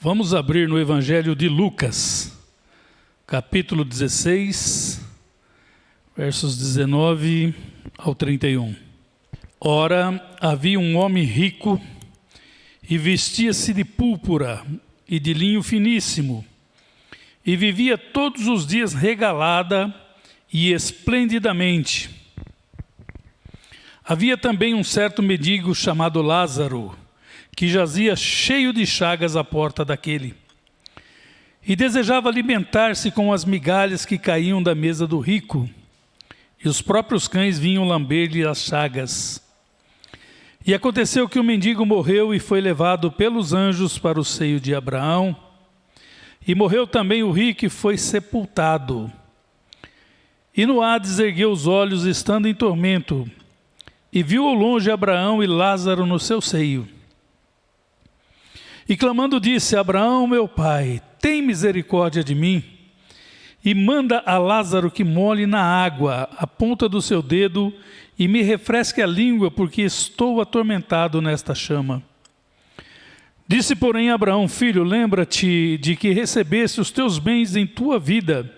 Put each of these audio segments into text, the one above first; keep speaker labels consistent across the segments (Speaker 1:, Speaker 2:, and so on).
Speaker 1: Vamos abrir no Evangelho de Lucas, capítulo 16, versos 19 ao 31. Ora, havia um homem rico e vestia-se de púrpura e de linho finíssimo, e vivia todos os dias regalada e esplendidamente. Havia também um certo mendigo chamado Lázaro, que jazia cheio de chagas à porta daquele, e desejava alimentar-se com as migalhas que caíam da mesa do rico, e os próprios cães vinham lamber-lhe as chagas. E aconteceu que o mendigo morreu e foi levado pelos anjos para o seio de Abraão, e morreu também o rico e foi sepultado. E no Hades ergueu os olhos, estando em tormento, e viu ao longe Abraão e Lázaro no seu seio. E clamando disse: Abraão, meu pai, tem misericórdia de mim, e manda a Lázaro que molhe na água a ponta do seu dedo e me refresque a língua, porque estou atormentado nesta chama. Disse, porém, Abraão: filho, lembra-te de que recebeste os teus bens em tua vida,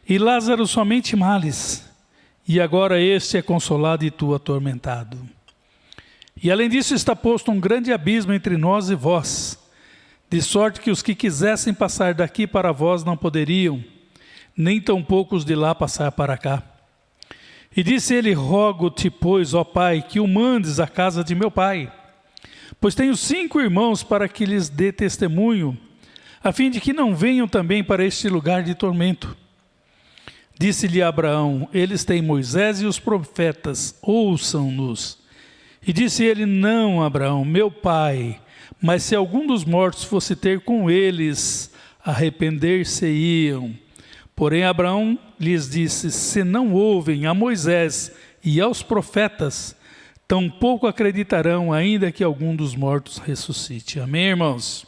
Speaker 1: e Lázaro somente males, e agora este é consolado e tu atormentado. E além disso está posto um grande abismo entre nós e vós, de sorte que os que quisessem passar daqui para vós não poderiam, nem tampouco os de lá passar para cá. E disse ele: rogo-te, pois, ó pai, que o mandes à casa de meu pai, pois tenho 5 irmãos, para que lhes dê testemunho, a fim de que não venham também para este lugar de tormento. Disse-lhe Abraão: eles têm Moisés e os profetas, ouçam-nos. E disse ele: não, Abraão, meu pai, mas se algum dos mortos fosse ter com eles, arrepender-se-iam. Porém Abraão lhes disse: se não ouvem a Moisés e aos profetas, tampouco acreditarão, ainda que algum dos mortos ressuscite. Amém, irmãos?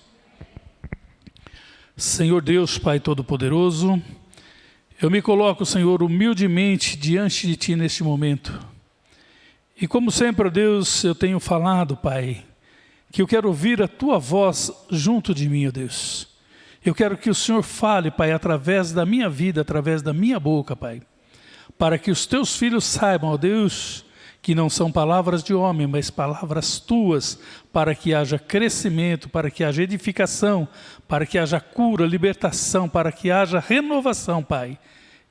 Speaker 1: Senhor Deus, Pai Todo-Poderoso, eu me coloco, Senhor, humildemente diante de Ti neste momento. E como sempre, ó Deus, eu tenho falado, Pai, que eu quero ouvir a Tua voz junto de mim, ó Deus. Eu quero que o Senhor fale, Pai, através da minha vida, através da minha boca, Pai, para que os Teus filhos saibam, ó Deus, que não são palavras de homem, mas palavras Tuas, para que haja crescimento, para que haja edificação, para que haja cura, libertação, para que haja renovação, Pai,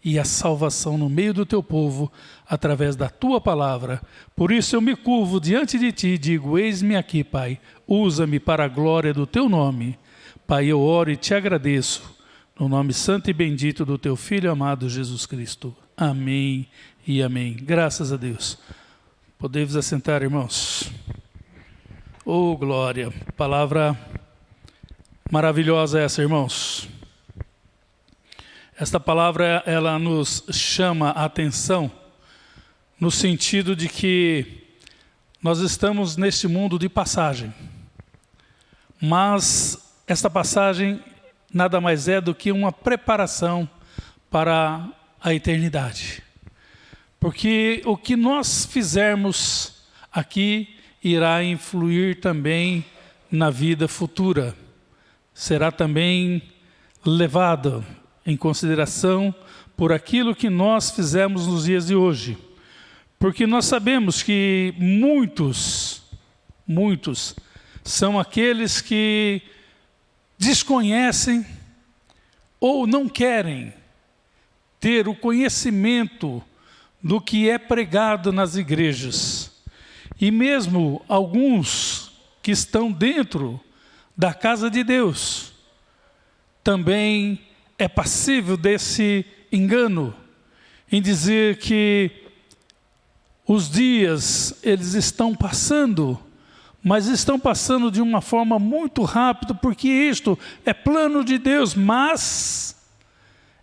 Speaker 1: e a salvação no meio do Teu povo, através da Tua palavra. Por isso eu me curvo diante de Ti e digo: eis-me aqui, Pai, usa-me para a glória do Teu nome. Pai, eu oro e Te agradeço, no nome santo e bendito do Teu Filho amado Jesus Cristo. Amém e amém. Graças a Deus. Podemos assentar, irmãos. Oh, glória. Palavra maravilhosa essa, irmãos. Esta palavra, ela nos chama a atenção no sentido de que nós estamos neste mundo de passagem. Mas esta passagem nada mais é do que uma preparação para a eternidade. Porque o que nós fizermos aqui irá influir também na vida futura. Será também levado em consideração por aquilo que nós fizemos nos dias de hoje. Porque nós sabemos que muitos são aqueles que desconhecem ou não querem ter o conhecimento do que é pregado nas igrejas. E mesmo alguns que estão dentro da casa de Deus também é passível desse engano, em dizer que os dias eles estão passando, mas estão passando de uma forma muito rápida, porque isto é plano de Deus. Mas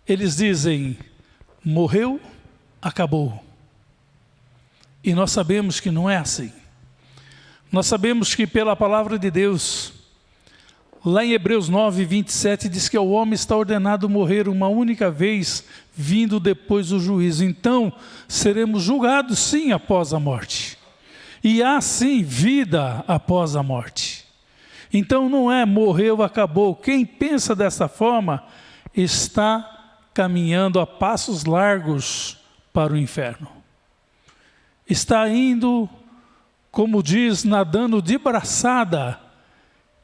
Speaker 1: eles dizem: morreu, acabou. E nós sabemos que não é assim. Nós sabemos que pela palavra de Deus, lá em Hebreus 9, 27, diz que ao homem está ordenado morrer uma única vez, vindo depois o juízo. Então, seremos julgados sim após a morte. E há sim vida após a morte. Então não é morreu, acabou. Quem pensa dessa forma está caminhando a passos largos para o inferno. Está indo, como diz, nadando de braçada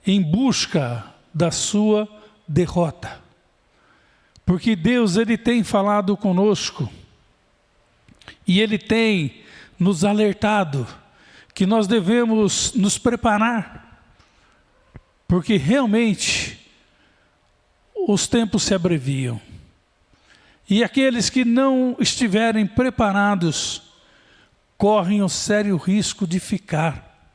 Speaker 1: em busca da sua derrota. Porque Deus, Ele tem falado conosco e Ele tem nos alertado que nós devemos nos preparar, porque realmente os tempos se abreviam. E aqueles que não estiverem preparados correm um sério risco de ficar.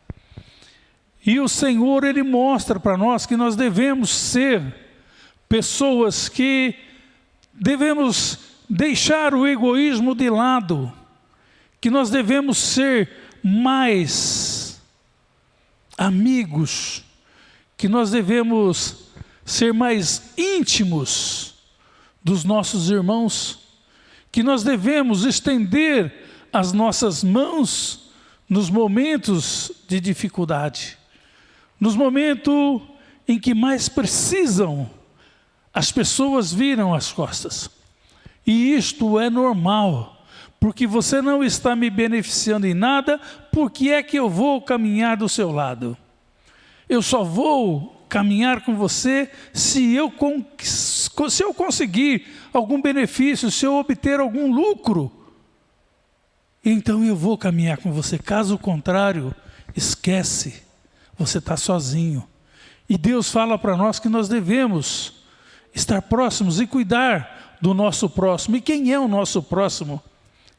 Speaker 1: E o Senhor, Ele mostra para nós que nós devemos ser pessoas que devemos deixar o egoísmo de lado, que nós devemos ser mais amigos, que nós devemos ser mais íntimos dos nossos irmãos, que nós devemos estender as nossas mãos nos momentos de dificuldade, nos momentos em que mais precisam, as pessoas viram as costas. E isto é normal, porque você não está me beneficiando em nada, por que é que eu vou caminhar do seu lado? Eu só vou caminhar com você se eu conseguir algum benefício, se eu obter algum lucro. Então eu vou caminhar com você. Caso contrário, esquece, você está sozinho. E Deus fala para nós que nós devemos estar próximos e cuidar do nosso próximo. E quem é o nosso próximo?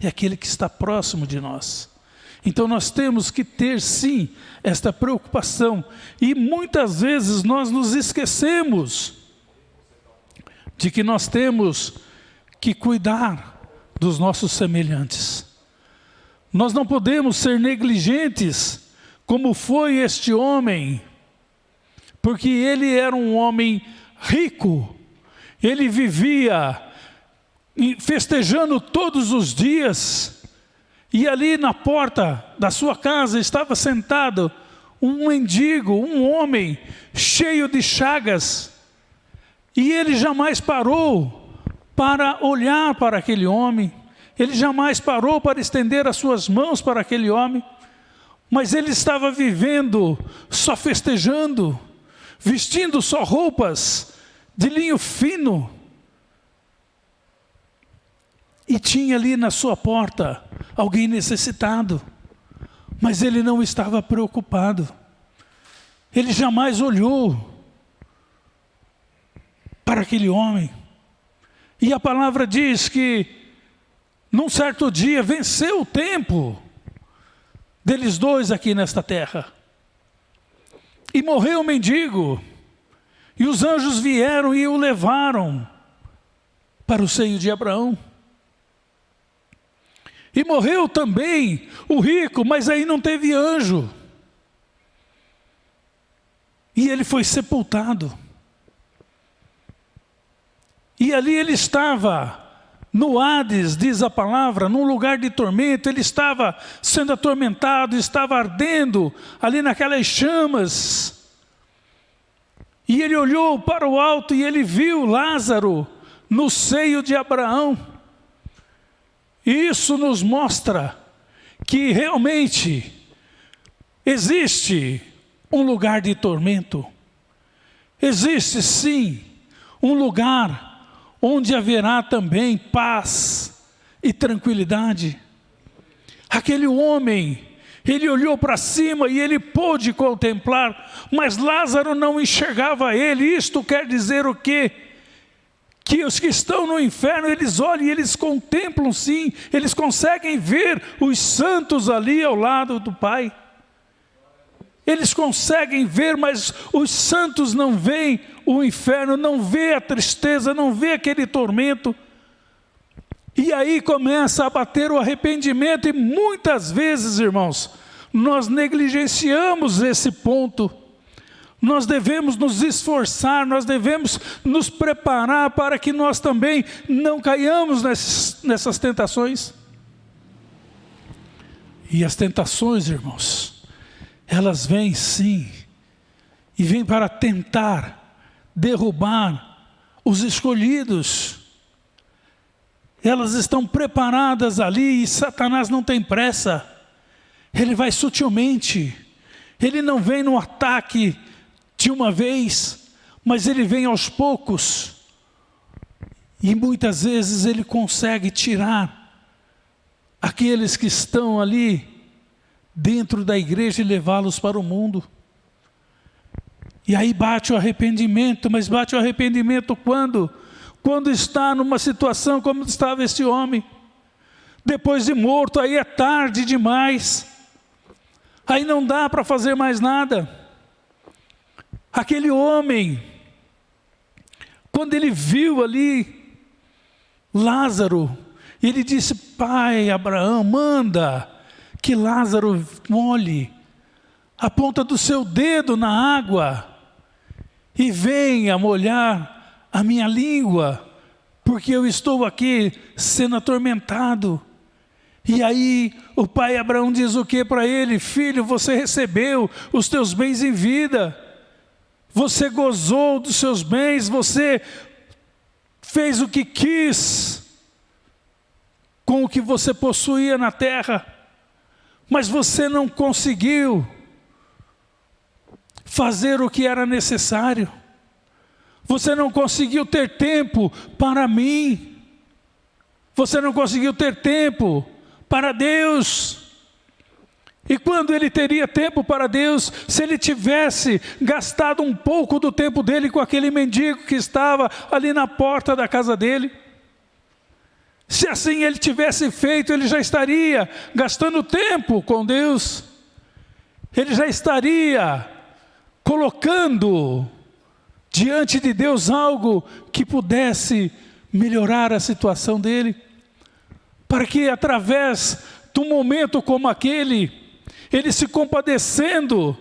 Speaker 1: É aquele que está próximo de nós. Então nós temos que ter sim esta preocupação. E muitas vezes nós nos esquecemos de que nós temos que cuidar dos nossos semelhantes. Nós não podemos ser negligentes como foi este homem, porque ele era um homem rico. Ele vivia festejando todos os dias, e ali na porta da sua casa estava sentado um mendigo, um homem cheio de chagas, e ele jamais parou para olhar para aquele homem, ele jamais parou para estender as suas mãos para aquele homem, mas ele estava vivendo só festejando, vestindo só roupas de linho fino, e tinha ali na sua porta alguém necessitado, mas ele não estava preocupado, ele jamais olhou para aquele homem. E a palavra diz que num certo dia venceu o tempo deles dois aqui nesta terra, e morreu o mendigo, e os anjos vieram e o levaram para o seio de Abraão. E morreu também o rico, mas aí não teve anjo. E ele foi sepultado. E ali ele estava no Hades, diz a palavra, num lugar de tormento. Ele estava sendo atormentado, estava ardendo ali naquelas chamas. E ele olhou para o alto e ele viu Lázaro no seio de Abraão. Isso nos mostra que realmente existe um lugar de tormento. Existe sim um lugar onde haverá também paz e tranquilidade. Aquele homem, ele olhou para cima e ele pôde contemplar, mas Lázaro não enxergava ele. Isto quer dizer o quê? Que os que estão no inferno, eles olham e eles contemplam sim, eles conseguem ver os santos ali ao lado do Pai. Eles conseguem ver, mas os santos não veem o inferno, não vê a tristeza, não vê aquele tormento. E aí começa a bater o arrependimento, e muitas vezes, irmãos, nós negligenciamos esse ponto. Nós devemos nos esforçar, nós devemos nos preparar para que nós também não caiamos nessas tentações. E as tentações, irmãos, elas vêm sim, e vem para tentar derrubar os escolhidos. Elas estão preparadas ali e Satanás não tem pressa. Ele vai sutilmente. Ele não vem no ataque de uma vez, mas ele vem aos poucos. E muitas vezes ele consegue tirar aqueles que estão ali dentro da igreja e levá-los para o mundo. E aí bate o arrependimento, mas bate o arrependimento quando? Quando está numa situação como estava este homem. Depois de morto, aí é tarde demais. Aí não dá para fazer mais nada. Aquele homem, quando ele viu ali Lázaro, ele disse: pai Abraão, manda que Lázaro molhe a ponta do seu dedo na água e venha molhar a minha língua, porque eu estou aqui sendo atormentado. E aí o pai Abraão diz o que para ele? Filho, você recebeu os teus bens em vida, você gozou dos seus bens, você fez o que quis com o que você possuía na terra, mas você não conseguiu fazer o que era necessário. Você não conseguiu ter tempo para mim. Você não conseguiu ter tempo para Deus. E quando ele teria tempo para Deus, se ele tivesse gastado um pouco do tempo dele com aquele mendigo que estava ali na porta da casa dele? Se assim ele tivesse feito, ele já estaria gastando tempo com Deus. Ele já estaria colocando diante de Deus algo que pudesse melhorar a situação dele, para que através de um momento como aquele, ele se compadecendo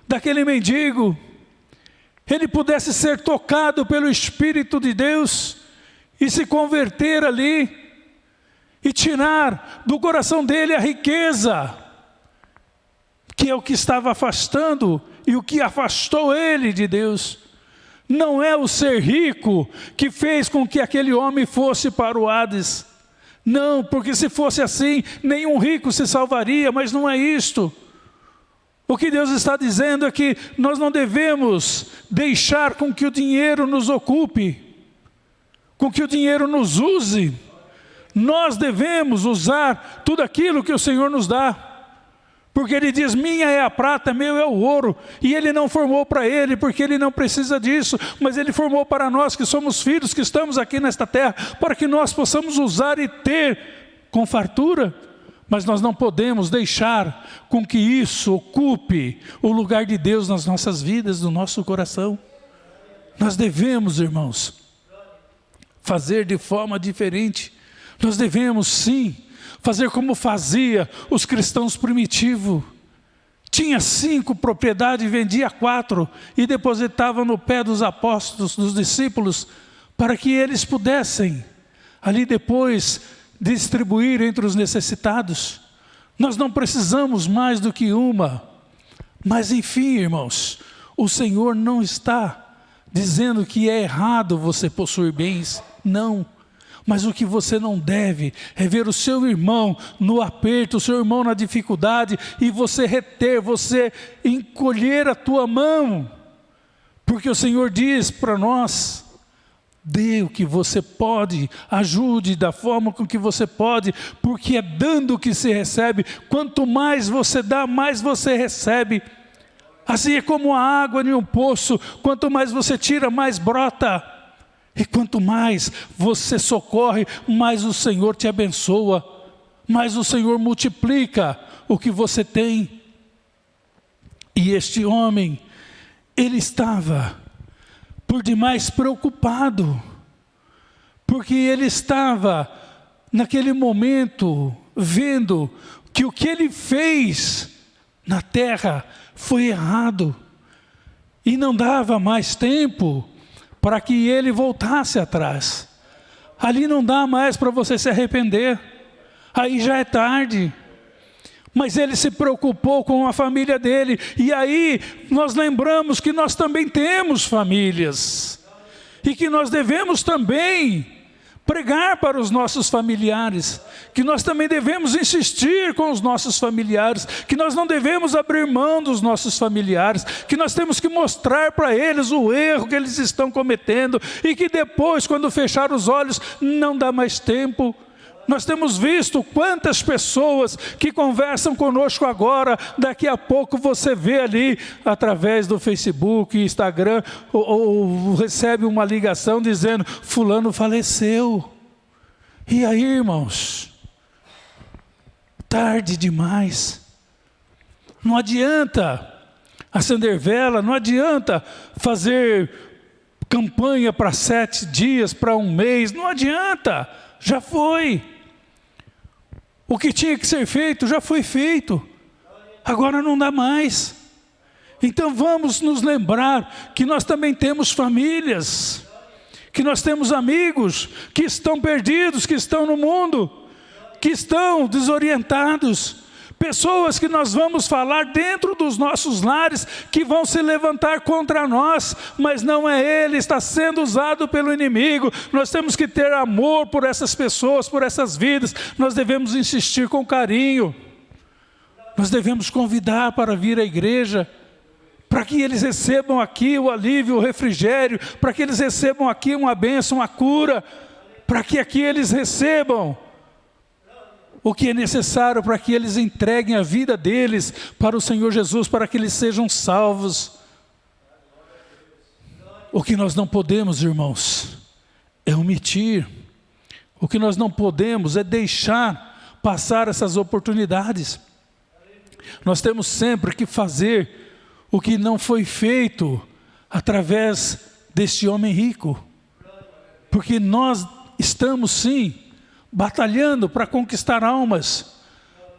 Speaker 1: daquele mendigo, ele pudesse ser tocado pelo Espírito de Deus e se converter ali e tirar do coração dele a riqueza, que é o que estava afastando e o que afastou ele de Deus. Não é o ser rico que fez com que aquele homem fosse para o Hades. Não, porque se fosse assim, nenhum rico se salvaria, mas não é isto. O que Deus está dizendo é que nós não devemos deixar com que o dinheiro nos ocupe, com que o dinheiro nos use. Nós devemos usar tudo aquilo que o Senhor nos dá. Porque ele diz, minha é a prata, meu é o ouro. E ele não formou para ele, porque ele não precisa disso. Mas ele formou para nós que somos filhos, que estamos aqui nesta terra, para que nós possamos usar e ter com fartura. Mas nós não podemos deixar com que isso ocupe o lugar de Deus nas nossas vidas, no nosso coração. Nós devemos, irmãos, fazer de forma diferente. Nós devemos sim fazer como fazia os cristãos primitivos. Tinha 5 propriedades, vendia 4 e depositava no pé dos apóstolos, dos discípulos, para que eles pudessem ali depois distribuir entre os necessitados. Nós não precisamos mais do que uma. Mas enfim, irmãos, o Senhor não está dizendo que é errado você possuir bens. Não. Mas o que você não deve é ver o seu irmão no aperto, o seu irmão na dificuldade, e você reter, você encolher a tua mão. Porque o Senhor diz para nós, dê o que você pode, ajude da forma com que você pode, porque é dando que se recebe. Quanto mais você dá, mais você recebe. Assim é como a água em um poço, quanto mais você tira, mais brota. E quanto mais você socorre, mais o Senhor te abençoa, mais o Senhor multiplica o que você tem. E este homem, ele estava por demais preocupado, porque ele estava naquele momento vendo que o que ele fez na terra foi errado, e não dava mais tempo para que ele voltasse atrás. Ali não dá mais para você se arrepender, aí já é tarde. Mas ele se preocupou com a família dele. E aí nós lembramos que nós também temos famílias. E que nós devemos também pregar para os nossos familiares. Que nós também devemos insistir com os nossos familiares. Que nós não devemos abrir mão dos nossos familiares. Que nós temos que mostrar para eles o erro que eles estão cometendo. E que depois, quando fechar os olhos, não dá mais tempo. Nós temos visto quantas pessoas que conversam conosco agora, daqui a pouco você vê ali, através do Facebook, Instagram, ou recebe uma ligação dizendo, fulano faleceu. E aí, irmãos? Tarde demais. Não adianta acender vela, não adianta fazer campanha para 7 dias, para 1 mês, não adianta, já foi. O que tinha que ser feito já foi feito, agora não dá mais. Então vamos nos lembrar que nós também temos famílias, que nós temos amigos que estão perdidos, que estão no mundo, que estão desorientados. Pessoas que nós vamos falar dentro dos nossos lares, que vão se levantar contra nós, mas não é ele, está sendo usado pelo inimigo. Nós temos que ter amor por essas pessoas, por essas vidas. Nós devemos insistir com carinho. Nós devemos convidar para vir à igreja, para que eles recebam aqui o alívio, o refrigério, para que eles recebam aqui uma bênção, uma cura, para que aqui eles recebam o que é necessário para que eles entreguem a vida deles para o Senhor Jesus, para que eles sejam salvos. O que nós não podemos, irmãos, é omitir. O que nós não podemos é deixar passar essas oportunidades. Nós temos sempre que fazer o que não foi feito através deste homem rico. Porque nós estamos sim batalhando para conquistar almas,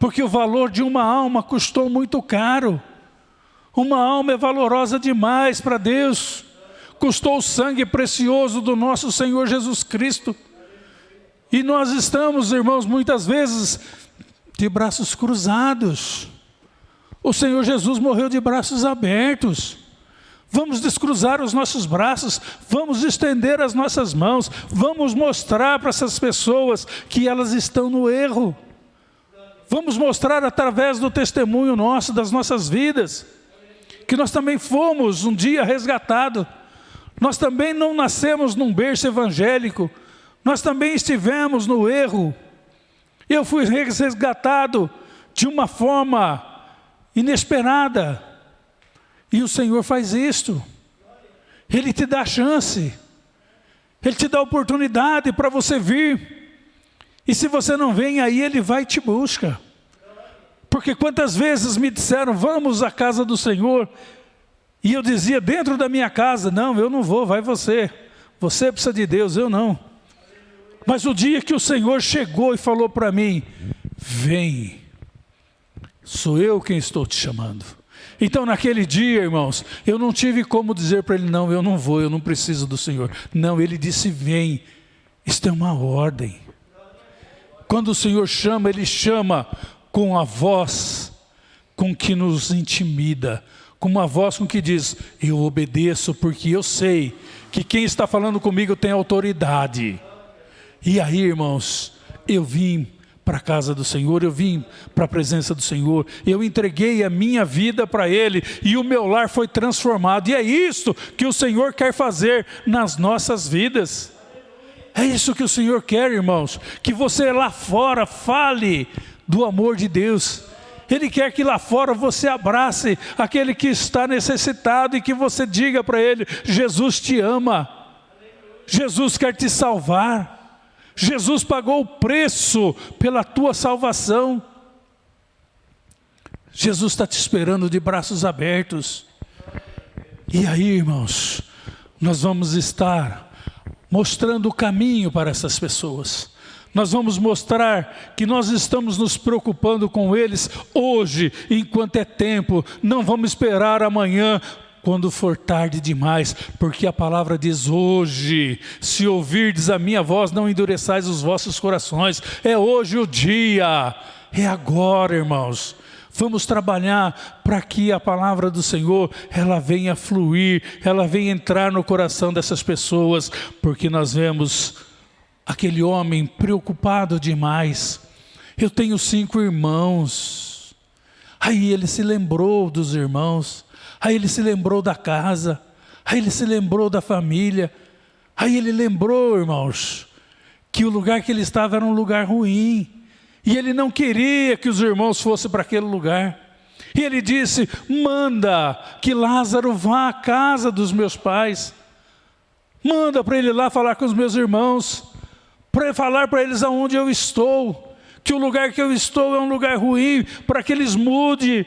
Speaker 1: porque o valor de uma alma custou muito caro. Uma alma é valorosa demais para Deus, custou o sangue precioso do nosso Senhor Jesus Cristo. E nós estamos, irmãos, muitas vezes de braços cruzados. O Senhor Jesus morreu de braços abertos. Vamos descruzar os nossos braços, vamos estender as nossas mãos, vamos mostrar para essas pessoas que elas estão no erro. Vamos mostrar através do testemunho nosso, das nossas vidas, que nós também fomos um dia resgatados. Nós também não nascemos num berço evangélico, nós também estivemos no erro. Eu fui resgatado de uma forma inesperada. E o Senhor faz isto. Ele te dá chance. Ele te dá oportunidade para você vir. E se você não vem, aí Ele vai e te busca. Porque quantas vezes me disseram, vamos à casa do Senhor. E eu dizia, dentro da minha casa, não, eu não vou, vai você. Você precisa de Deus, eu não. Mas o dia que o Senhor chegou e falou para mim, vem, sou eu quem estou te chamando. Então naquele dia, irmãos, eu não tive como dizer para ele, não, eu não vou, eu não preciso do Senhor. Não, ele disse, vem. Isto é uma ordem. Quando o Senhor chama, Ele chama com a voz com que nos intimida, com uma voz com que diz, eu obedeço porque eu sei que quem está falando comigo tem autoridade. E aí, irmãos, eu vim para a casa do Senhor, eu vim para a presença do Senhor, eu entreguei a minha vida para Ele, e o meu lar foi transformado, e é isso que o Senhor quer fazer nas nossas vidas. É isso que o Senhor quer, irmãos, que você lá fora fale do amor de Deus. Ele quer que lá fora você abrace aquele que está necessitado, e que você diga para ele, Jesus te ama, Jesus quer te salvar, Jesus pagou o preço pela tua salvação. Jesus está te esperando de braços abertos. E aí, irmãos, nós vamos estar mostrando o caminho para essas pessoas. Nós vamos mostrar que nós estamos nos preocupando com eles hoje, enquanto é tempo. Não vamos esperar amanhã, quando for tarde demais, porque a palavra diz hoje, se ouvirdes a minha voz, não endureçais os vossos corações. É hoje o dia, é agora, irmãos. Vamos trabalhar para que a palavra do Senhor, ela venha fluir, ela venha entrar no coração dessas pessoas, porque nós vemos aquele homem preocupado demais. Eu tenho 5 irmãos. Aí ele se lembrou dos irmãos, aí ele se lembrou da casa, aí ele se lembrou da família, aí ele lembrou, irmãos, que o lugar que ele estava era um lugar ruim. E ele não queria que os irmãos fossem para aquele lugar. E ele disse: manda que Lázaro vá à casa dos meus pais. Manda para ele ir lá falar com os meus irmãos. Para falar para eles aonde eu estou. Que o lugar que eu estou é um lugar ruim. Para que eles mudem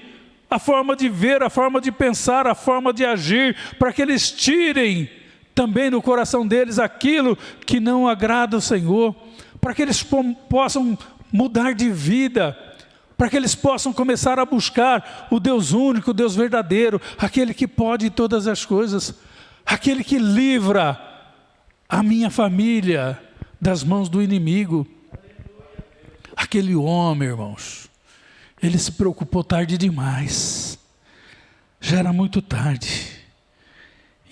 Speaker 1: a forma de ver, a forma de pensar, a forma de agir. Para que eles tirem também no coração deles aquilo que não agrada ao Senhor. Para que eles possam mudar de vida, para que eles possam começar a buscar o Deus único, o Deus verdadeiro, aquele que pode todas as coisas, aquele que livra a minha família das mãos do inimigo. Aquele homem, irmãos, ele se preocupou tarde demais, já era muito tarde,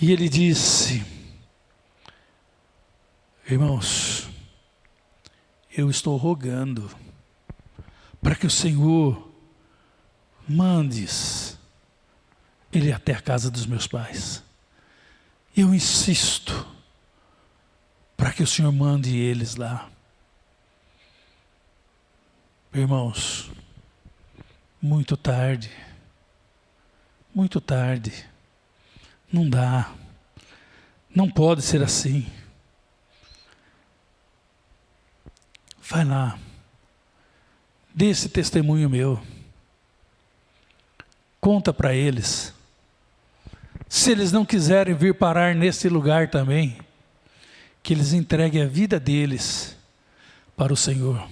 Speaker 1: e ele disse: irmãos, eu estou rogando para que o Senhor mandes ele até a casa dos meus pais. Eu insisto para que o Senhor mande eles lá. Irmãos, muito tarde, não dá, não pode ser assim. Vai lá, dê esse testemunho meu, conta para eles. Se eles não quiserem vir parar nesse lugar também, que eles entreguem a vida deles para o Senhor,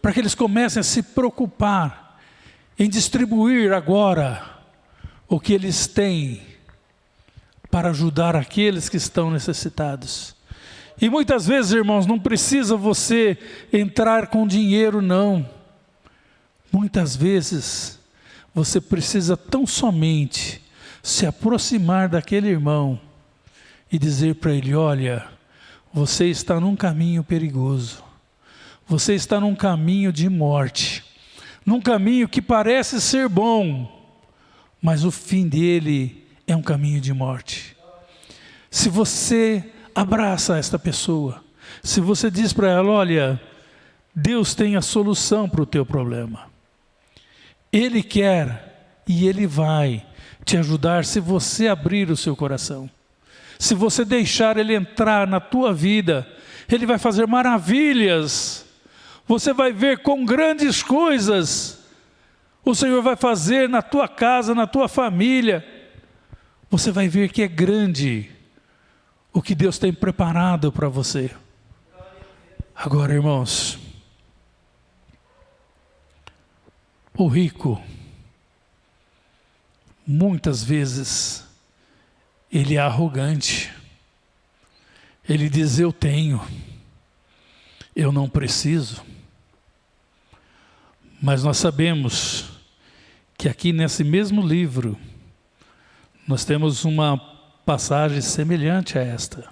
Speaker 1: para que eles comecem a se preocupar em distribuir agora o que eles têm para ajudar aqueles que estão necessitados. E muitas vezes, irmãos, não precisa você entrar com dinheiro, não. Muitas vezes, você precisa tão somente se aproximar daquele irmão e dizer para ele: olha, você está num caminho perigoso. Você está num caminho de morte. Num caminho que parece ser bom, mas o fim dele é um caminho de morte. Se você abraça esta pessoa, se você diz para ela: olha, Deus tem a solução para o teu problema. Ele quer e Ele vai te ajudar se você abrir o seu coração. Se você deixar Ele entrar na tua vida, Ele vai fazer maravilhas. Você vai ver quão grandes coisas o Senhor vai fazer na tua casa, na tua família. Você vai ver que é grande o que Deus tem preparado para você. Agora, irmãos, o rico, muitas vezes, ele é arrogante. Ele diz: eu tenho, eu não preciso. Mas nós sabemos que aqui nesse mesmo livro, nós temos uma passagem semelhante a esta,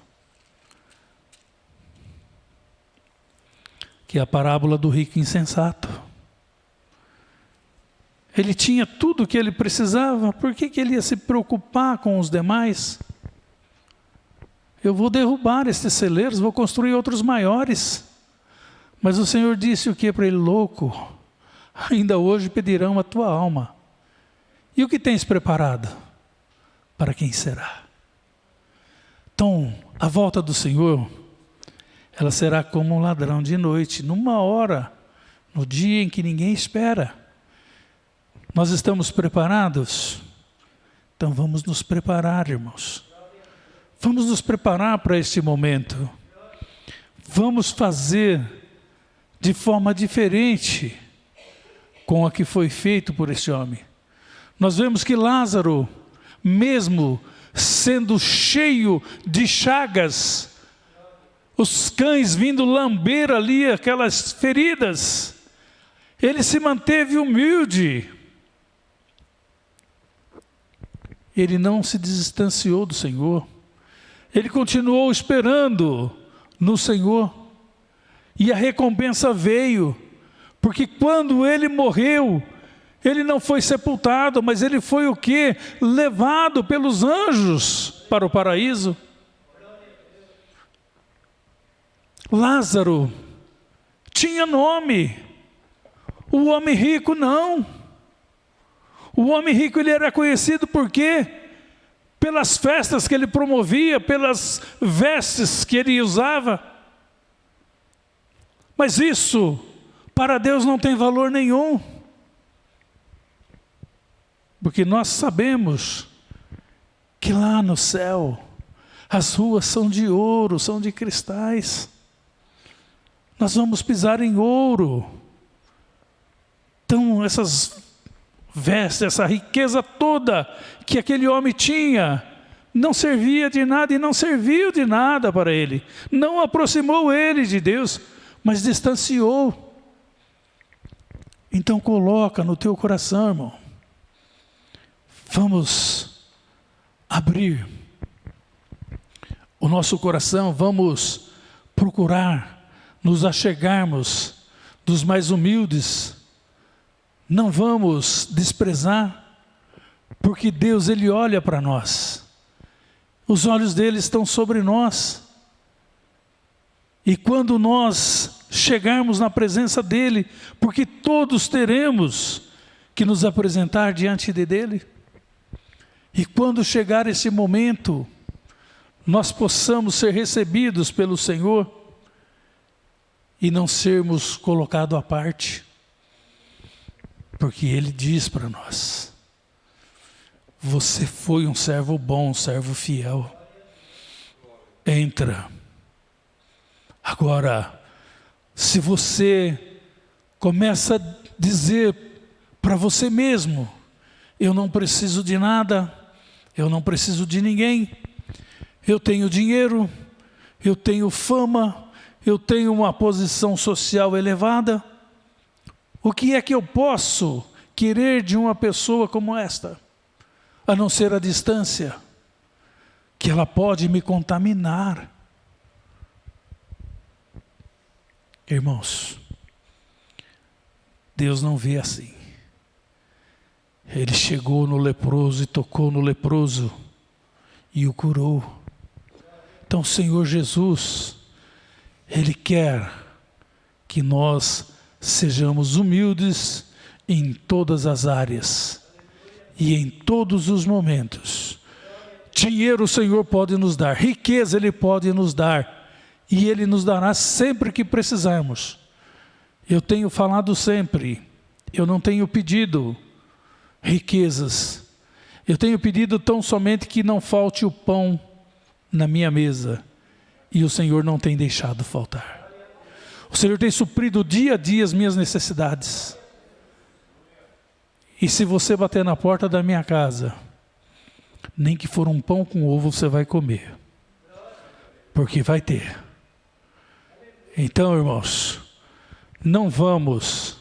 Speaker 1: que é a parábola do rico insensato. Ele tinha tudo o que ele precisava, por que ele ia se preocupar com os demais? Eu vou derrubar estes celeiros, vou construir outros maiores. Mas o Senhor disse o que para ele? Louco, ainda hoje pedirão a tua alma. E o que tens preparado? Para quem será? Então, a volta do Senhor, ela será como um ladrão de noite, numa hora, no dia em que ninguém espera. Nós estamos preparados? Então vamos nos preparar, irmãos. Vamos nos preparar para este momento. Vamos fazer de forma diferente com a que foi feito por este homem. Nós vemos que Lázaro, mesmo sendo cheio de chagas, os cães vindo lamber ali aquelas feridas, ele se manteve humilde. ele não se distanciou do Senhor. Ele continuou esperando no Senhor. E a recompensa veio, porque quando ele morreu, ele não foi sepultado, mas ele foi o quê? Levado pelos anjos para o paraíso. Lázaro tinha nome, o homem rico não. O homem rico, ele era conhecido por quê? Pelas festas que ele promovia, pelas vestes que ele usava. Mas isso, para Deus, não tem valor nenhum. Porque nós sabemos que lá no céu, as ruas são de ouro, são de cristais. Nós vamos pisar em ouro. Então, essas vestes, essa riqueza toda que aquele homem tinha, não servia de nada e não serviu de nada para ele. Não aproximou ele de Deus, mas distanciou. Então coloca no teu coração, irmão. Vamos abrir o nosso coração, vamos procurar nos achegarmos dos mais humildes. Não vamos desprezar, porque Deus, Ele olha para nós. Os olhos dele estão sobre nós. E quando nós chegarmos na presença dele, porque todos teremos que nos apresentar diante dele, e quando chegar esse momento, nós possamos ser recebidos pelo Senhor e não sermos colocados à parte, porque Ele diz para nós: você foi um servo bom, um servo fiel, entra. Agora, se você começa a dizer para você mesmo: eu não preciso de nada, eu não preciso de ninguém, eu tenho dinheiro, eu tenho fama, eu tenho uma posição social elevada, o que é que eu posso querer de uma pessoa como esta, a não ser a distância, que ela pode me contaminar? Irmãos, Deus não vê assim. Ele chegou no leproso e tocou no leproso e o curou. Então o Senhor Jesus, Ele quer que nós sejamos humildes em todas as áreas e em todos os momentos. Dinheiro o Senhor pode nos dar, riqueza Ele pode nos dar, e Ele nos dará sempre que precisarmos. Eu tenho falado sempre, eu não tenho pedido riquezas, eu tenho pedido tão somente que não falte o pão na minha mesa, e o Senhor não tem deixado faltar. O Senhor tem suprido dia a dia as minhas necessidades. E se você bater na porta da minha casa, nem que for um pão com ovo você vai comer, porque vai ter. Então, irmãos, não vamos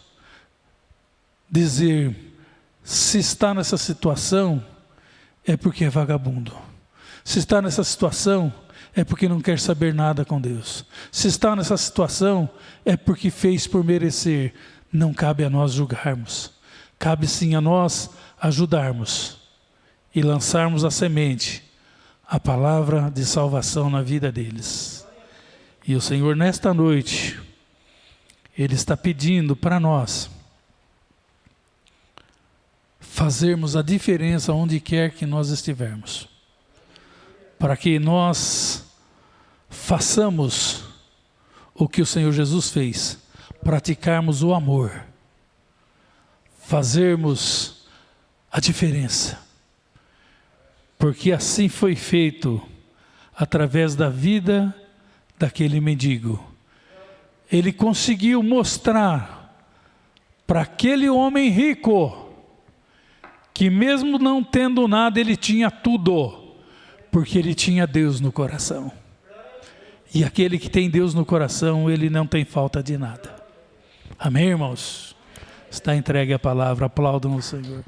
Speaker 1: dizer: se está nessa situação é porque é vagabundo, se está nessa situação é porque não quer saber nada com Deus, se está nessa situação é porque fez por merecer. Não cabe a nós julgarmos, cabe sim a nós ajudarmos e lançarmos a semente, a palavra de salvação na vida deles. E o Senhor, nesta noite, Ele está pedindo para nós fazermos a diferença onde quer que nós estivermos, para que nós façamos o que o Senhor Jesus fez, praticarmos o amor, fazermos a diferença, porque assim foi feito através da vida daquele mendigo. Ele conseguiu mostrar para aquele homem rico que mesmo não tendo nada, ele tinha tudo, porque ele tinha Deus no coração. E aquele que tem Deus no coração, ele não tem falta de nada. Amém, irmãos? Está entregue a palavra, aplaudam o Senhor.